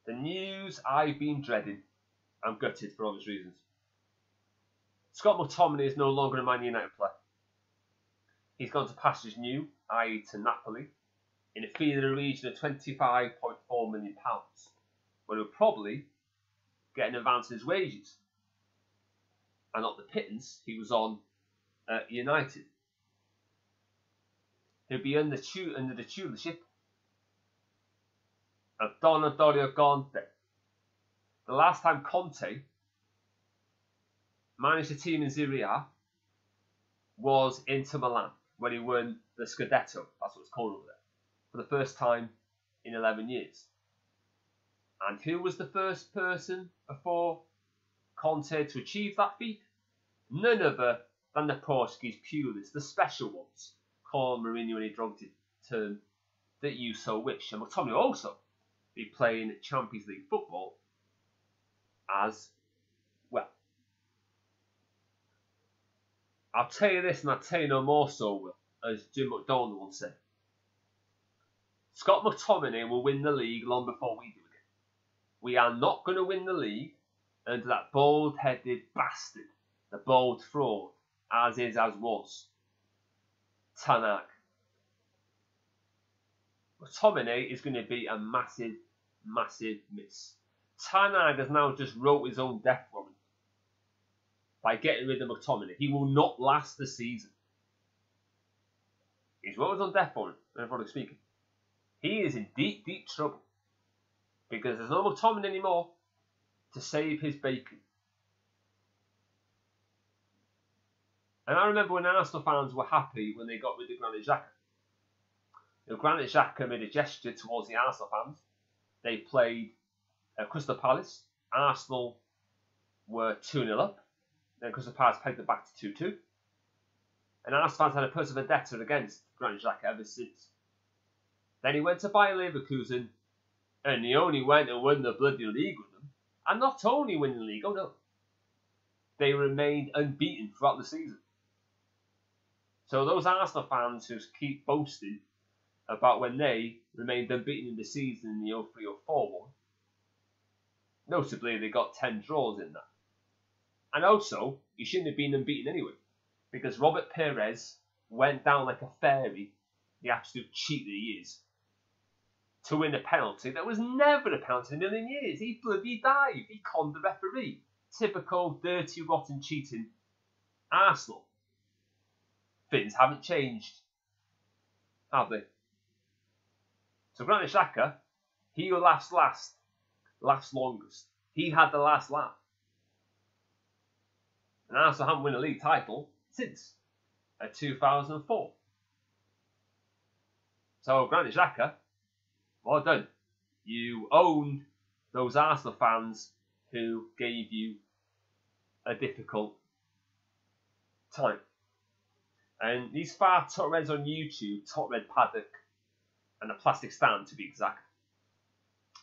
The news I've been dreading. I'm gutted for obvious reasons. Scott Mctominay is no longer a Man United player. He's gone to pastures new, i.e. to Napoli, in a fee in the region of £25.4 million, where he'll probably get an advance in his wages, and not the pittance he was on at United. He'll be under the tutorship of Don Antonio Conte. The last time Conte managed a team in Serie A was Inter Milan, when he won the Scudetto, that's what it's called over there, for the first time in 11 years. And who was the first person before Conte to achieve that feat? None other than the Portuguese purists, the special ones, called Mourinho in a derogatory term that you so wish. And Mctominay will also be playing Champions League football as well. I'll tell you this, and I'll tell you no more so, Will, as Jim McDonald once said. Scott McTominay will win the league long before we do again. We are not going to win the league under that bald-headed bastard, the bold fraud, as was, Ten Hag. McTominay is going to be a massive, massive miss. Ten Hag has now just wrote his own death warrant by getting rid of McTominay. He will not last the season. He's wrote his own death warrant, metaphorically speaking. He is in deep, deep trouble because there's no McTominay anymore to save his bacon. And I remember when Arsenal fans were happy when they got rid of Granit Xhaka. Granit Xhaka made a gesture towards the Arsenal fans. They played Crystal Palace. Arsenal were 2-0 up. Then Crystal Palace pegged it back to 2-2. And Arsenal fans had a personal vendetta against Granit Xhaka ever since. Then he went to Bayer Leverkusen, and he only went and won the bloody league with them. And not only winning the league, oh no, they remained unbeaten throughout the season. So those Arsenal fans who keep boasting about when they remained unbeaten in the season in the 03-04 one, notably they got 10 draws in that. And also, he shouldn't have been unbeaten anyway, because Robert Perez went down like a fairy, the absolute cheat that he is, to win a penalty that was never a penalty in a million years. He bloody dived. He conned the referee. Typical dirty, rotten, cheating Arsenal. Things haven't changed, have they? So Granit Xhaka, he who laughs longest. He had the last laugh. And Arsenal haven't won a league title since 2004. So Granit Xhaka, well done. You owned those Arsenal fans who gave you a difficult time. And these far top reds on YouTube, top red paddock, and a plastic stand to be exact.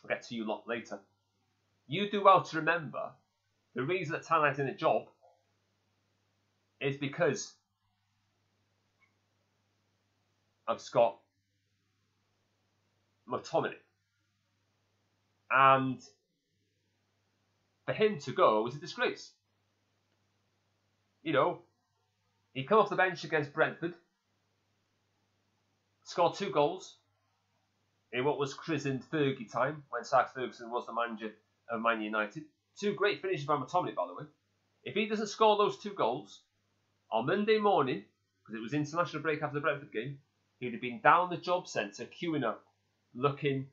I'll get to you a lot later. You do well to remember the reason that Ten Hag's in a job is because of Scott McTominay. And for him to go was a disgrace. You know, he came off the bench against Brentford, scored 2 goals in what was christened Fergie time, when Alex Ferguson was the manager of Man United. 2 great finishes by McTominay, by the way. If he doesn't score those 2 goals on Monday morning, because it was international break after the Brentford game, he'd have been down the job centre, queuing up, looking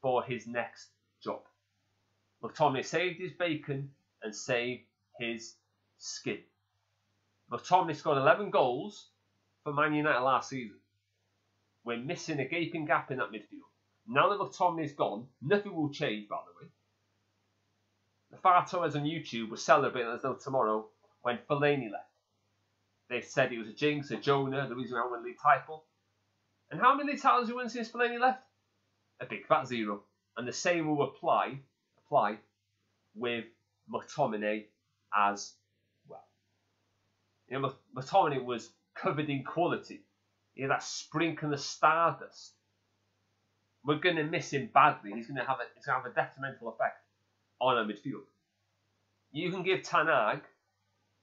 for his next job. McTominay saved his bacon and saved his skin. McTominay scored 11 goals for Man United last season. We're missing a gaping gap in that midfield. Now that McTominay's gone, nothing will change, by the way. The far Torres on YouTube were celebrating as though tomorrow when Fellaini left. They said it was a jinx, a Jonah, the reason why I won the league title. And how many league titles have you won since Fellaini left? A big fat 0. And the same will apply with McTominay as well. You know, McTominay was covered in quality. He had that sprinkle of stardust we're going to miss him badly. It's going to have a detrimental effect on our midfield. You can give Ten Hag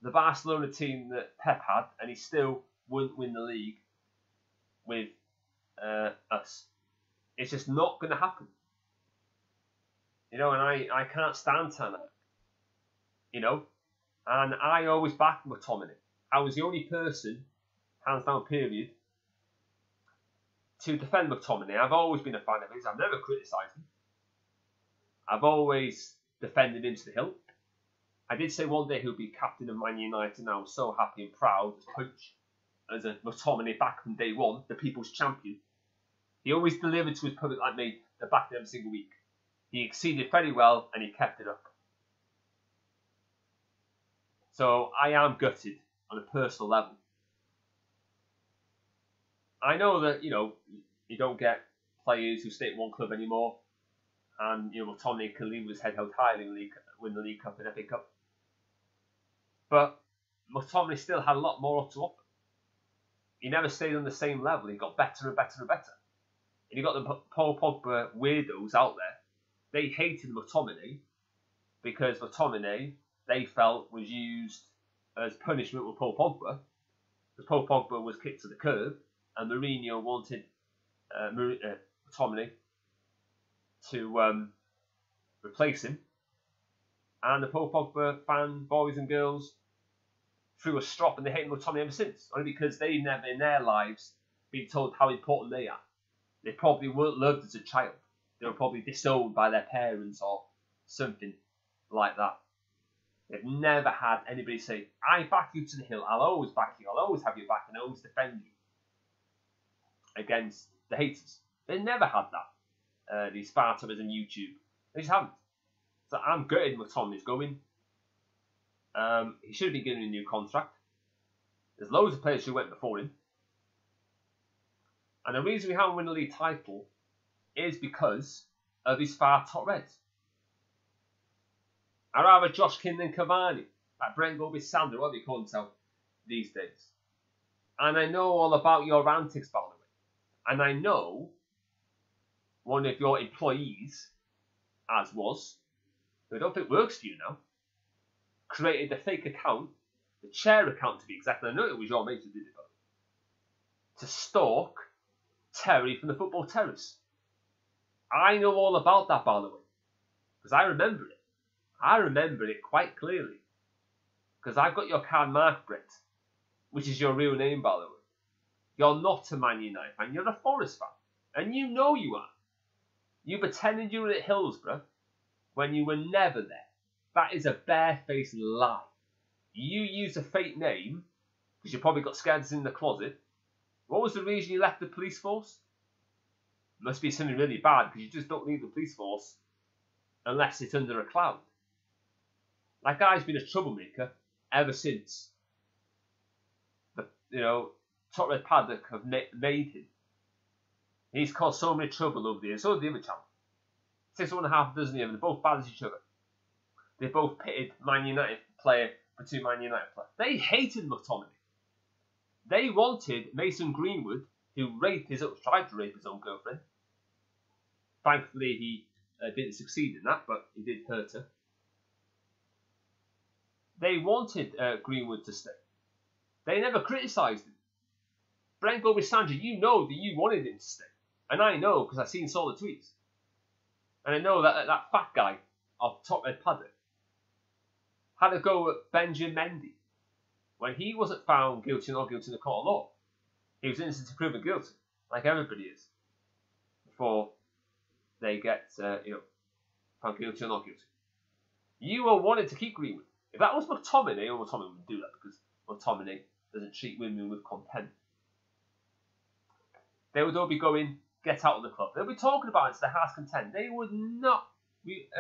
the Barcelona team that Pep had, and he still wouldn't win the league with us. It's just not going to happen. And I can't stand Ten Hag. And I always backed Mctominay. I was the only person, hands down period, to defend Mctominay. I've always been a fan of his. I've never criticised him. I've always defended him to the hilt. I did say one day he'll be captain of Man United, and I was so happy and proud as coach, as a Mctominay back from day one, the people's champion. He always delivered to his public like me, the back every single week. He exceeded very well, and he kept it up. So I am gutted on a personal level. I know that, you don't get players who stay at one club anymore, and, Mctominay can leave with his head held high and win the League Cup and FA Cup. But Mctominay still had a lot more to offer. He never stayed on the same level. He got better and better and better. And you got the Paul Pogba weirdos out there. They hated Mctominay because Mctominay, they felt, was used as punishment with Paul Pogba. Because Paul Pogba was kicked to the curb, and Mourinho wanted Mctominay to replace him. And the Paul Pogba fan boys and girls threw a strop, and they hated Mctominay ever since. Only because they've never in their lives been told how important they are. They probably weren't loved as a child. They were probably disowned by their parents or something like that. They've never had anybody say, I back you to the hill, I'll always back you, I'll always have your back, and I'll always defend you against the haters. They never had that. These Spartans on YouTube. They just haven't. So I'm gutted Mctominay's going. He should have been given a new contract. There's loads of players who went before him. And the reason we haven't won the league title is because of his far top reds. I'd rather Josh King than Cavani, like Brent Goldby-Sander, whatever you call himself these days. And I know all about your antics, by the way. And I know one of your employees, as was, who I don't think works for you now, created a fake account, the chair account to be exact, and I know it was your mate who did it, to stalk Terry from the football terrace. I know all about that, by the way, because I remember it. I remember it quite clearly, because I've got your card marked, Brett, which is your real name, by the way. You're not a Man United fan, you're a Forest fan, and you know you are. You pretended you were at Hillsborough when you were never there. That is a barefaced lie. You used a fake name because you probably got scared in the closet. What was the reason you left the police force? Must be something really bad, because you just don't leave the police force unless it's under a cloud. That guy's been a troublemaker ever since the Top Red Paddock have made him. He's caused so many trouble over the years. So did the other channel. 6.5 dozen of them. They're both bad as each other. They both pitted Man United player for two Man United players. They hated Mctominay. They wanted Mason Greenwood, who tried to rape his own girlfriend. Thankfully, he didn't succeed in that, but he did hurt her. They wanted Greenwood to stay. They never criticised him. Brent Goldby-Sander, you know that you wanted him to stay. And I know because I've seen all the tweets. And I know that that fat guy of Top Red Paddock had a go at Benjamin Mendy when he wasn't found guilty or not guilty in the court of law. He was innocent until proven guilty, like everybody is, before they get found guilty or not guilty. You all wanted to keep Greenwood. If that was Mctominay, Mctominay wouldn't do that because Mctominay doesn't treat women with contempt. They would all be going, get out of the club. They'll be talking about it to their heart's content. They would not,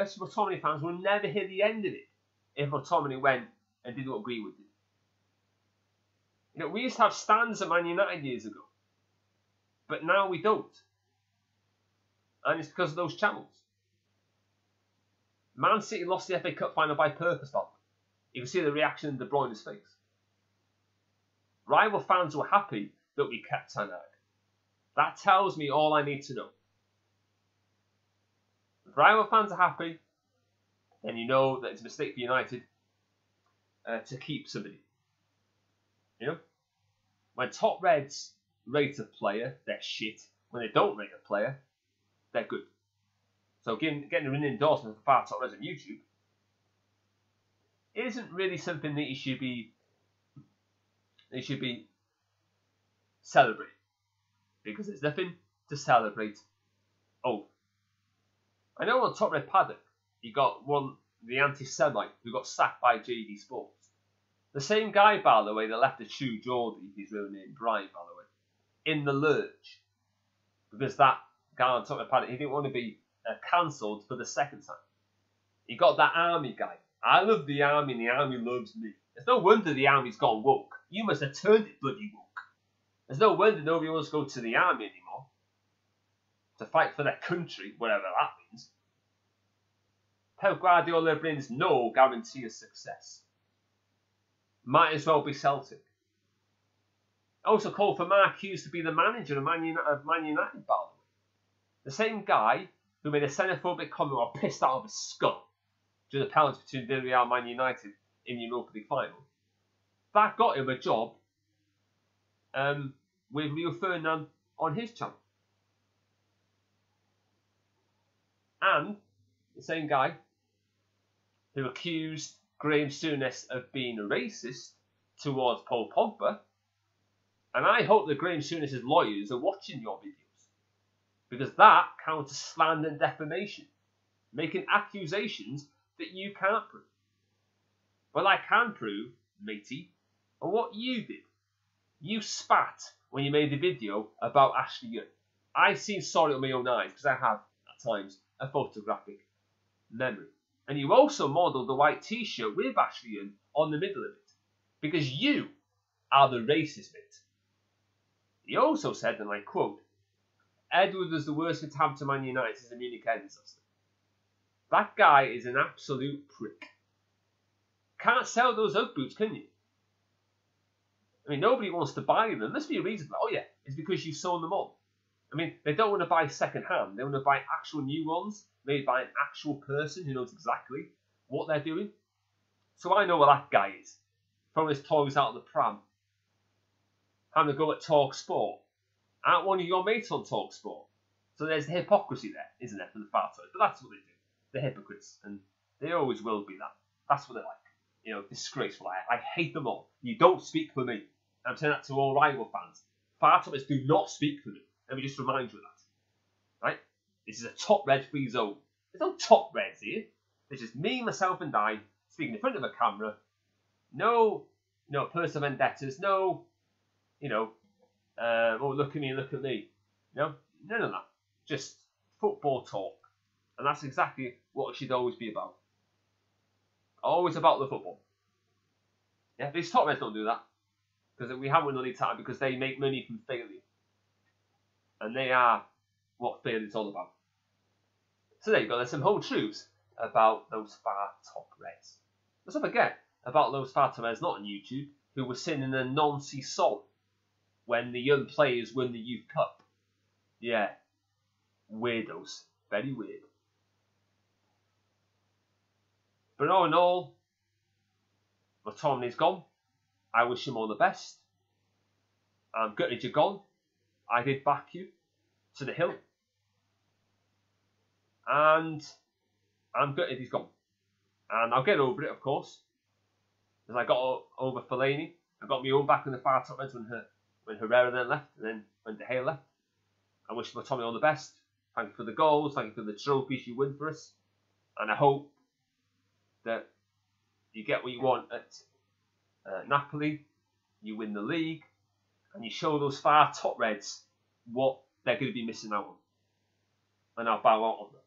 us Mctominay fans will never hear the end of it if Mctominay went and did what Greenwood did. We used to have stands at Man United years ago, but now we don't. And it's because of those channels. Man City lost the FA Cup final by purpose, by the way. You can see the reaction in De Bruyne's face. Rival fans were happy that we kept Ten Hag. That tells me all I need to know. If rival fans are happy, then you know that it's a mistake for United to keep somebody. You know? When top Reds rate a player, they're shit. When they don't rate a player, they're good. So getting an endorsement for far top Reds on YouTube isn't really something that you should be celebrating, because there's nothing to celebrate over. I know on Top Red Paddock, you got the anti-Semite who got sacked by JD Sports. The same guy, by the way, that left the True Geordie, his real name, Brian, by the way, in the lurch. Because that guy on Top Red Paddock, he didn't want to be cancelled for the second time. He got that army guy. I love the army and the army loves me. There's no wonder the army's gone woke. You must have turned it bloody woke. There's no wonder nobody wants to go to the army anymore to fight for their country, whatever that means. Pep Guardiola brings no guarantee of success. Might as well be Celtic. Also called for Mark Hughes to be the manager of Man United, by the way. The same guy who made a xenophobic comment or pissed out of his skull during the penalty between Villarreal and Man United in the Europa League final. That got him a job with Rio Ferdinand on his channel. And the same guy who accused Graham Souness of being a racist towards Paul Pogba. And I hope that Graham Souness' lawyers are watching your videos, because that counts as slander and defamation, making accusations that you can't prove. Well, I can prove, matey, and what you did. You spat when you made the video about Ashley Young. I've seen sorry with my own eyes, because I have, at times, a photographic memory. And you also modelled the white t-shirt with Ashley Young on the middle of it, because you are the racist bit. He also said, and I quote, Edward was the worst thing to happen to Man United since the Munich head disaster. That guy is an absolute prick. Can't sell those Ugg boots, can you? I mean, nobody wants to buy them. There must be a reason. Oh yeah, it's because you've sold them all. I mean, they don't want to buy second hand. They want to buy actual new ones made by an actual person who knows exactly what they're doing. So I know what that guy is. Throwing his toys out of the pram. Having a go at Talk Sport. Aren't one of your mates on Talk Sport? So there's the hypocrisy there, isn't there, for the far side? But that's what they do. They're hypocrites. And they always will be that. That's what they're like. You know, disgraceful. I hate them all. You don't speak for me. I'm saying that to all rival fans. Far toppers do not speak for me. Let me just remind you of that. Right? This is a top red free zone. There's no top reds here. There's just me, myself, and I speaking in front of a camera. No, personal vendettas. No, oh, look at me, look at me. No, none of that. Just football talk. And that's exactly what it should always be about. Always about the football. Yeah, these top reds don't do that. Because we haven't won the league title because they make money from failure. And they are what failure is all about. So there you go, there's some whole truths about those far top reds. Let's not forget about those far top reds not on YouTube who were singing a Nancy song when the young players won the Youth Cup. Yeah, weirdos. Very weird. But all in all, Mctominay's gone. I wish him all the best. I'm gutted you're gone. I did back you to the hill. And I'm gutted he's gone. And I'll get over it, of course. Because I got over Fellaini. I got my own back in the far top reds when Herrera then left, and then when De Gea left. I wish Mctominay all the best. Thank you for the goals. Thank you for the trophies you win for us. And I hope that you get what you want at Napoli, you win the league, and you show those far top reds what they're going to be missing out on. And I'll bow out on them.